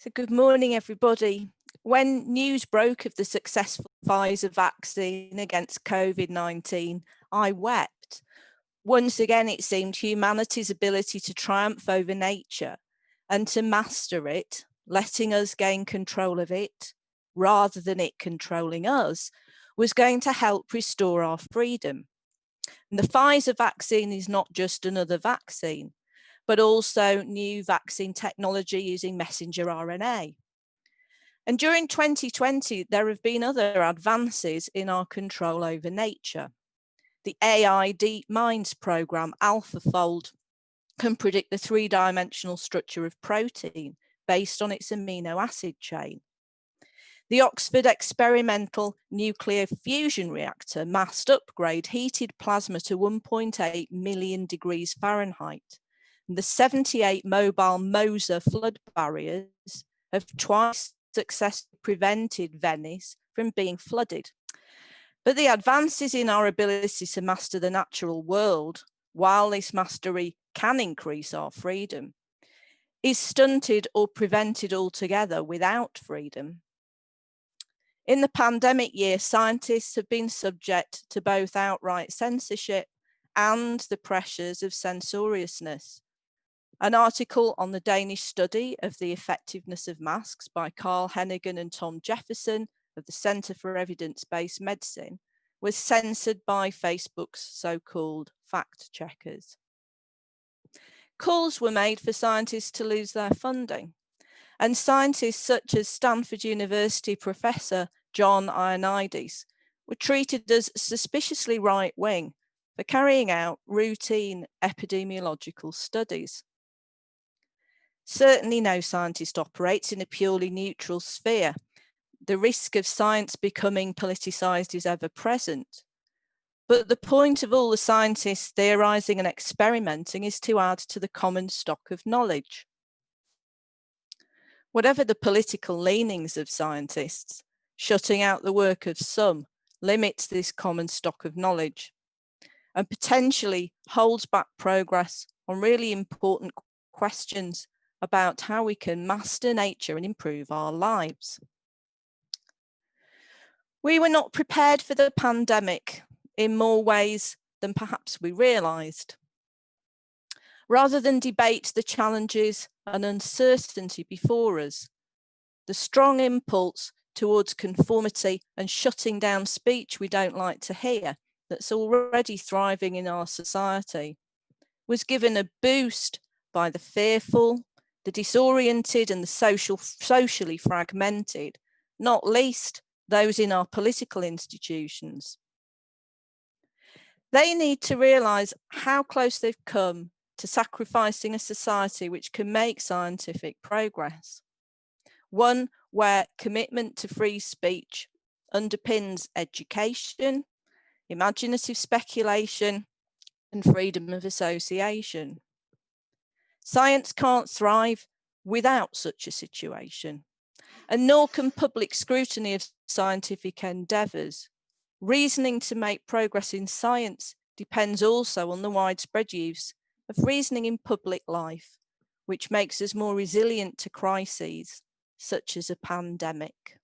So good morning, everybody. When news broke of the successful Pfizer vaccine against COVID-19, I wept. Once again, it seemed humanity's ability to triumph over nature and to master it, letting us gain control of it, rather than it controlling us, was going to help restore our freedom. And the Pfizer vaccine is not just another vaccine, but also new vaccine technology using messenger RNA. And during 2020, there have been other advances in our control over nature. The AI Deep Minds program, AlphaFold, can predict the three-dimensional structure of protein based on its amino acid chain. The Oxford Experimental Nuclear Fusion Reactor massed upgrade heated plasma to 1.8 million degrees Fahrenheit. The 78 mobile Moser flood barriers have twice successfully prevented Venice from being flooded. But the advances in our ability to master the natural world, while this mastery can increase our freedom, is stunted or prevented altogether without freedom. In the pandemic year, scientists have been subject to both outright censorship and the pressures of censoriousness. An article on the Danish study of the effectiveness of masks by Carl Hennigan and Tom Jefferson of the Centre for Evidence-Based Medicine was censored by Facebook's so-called fact checkers. Calls were made for scientists to lose their funding, and scientists such as Stanford University professor John Ioannidis were treated as suspiciously right-wing for carrying out routine epidemiological studies. Certainly no scientist operates in a purely neutral sphere. The risk of science becoming politicised is ever present. But the point of all the scientists theorising and experimenting is to add to the common stock of knowledge. Whatever the political leanings of scientists, shutting out the work of some limits this common stock of knowledge and potentially holds back progress on really important questions about how we can master nature and improve our lives. We were not prepared for the pandemic in more ways than perhaps we realised. Rather than debate the challenges and uncertainty before us, the strong impulse towards conformity and shutting down speech we don't like to hear that's already thriving in our society was given a boost by the fearful, the disoriented and the socially fragmented, not least those in our political institutions. They need to realise how close they've come to sacrificing a society which can make scientific progress. One where commitment to free speech underpins education, imaginative speculation, and freedom of association. Science can't thrive without such a situation, and nor can public scrutiny of scientific endeavours. Reasoning to make progress in science depends also on the widespread use of reasoning in public life, which makes us more resilient to crises, such as a pandemic.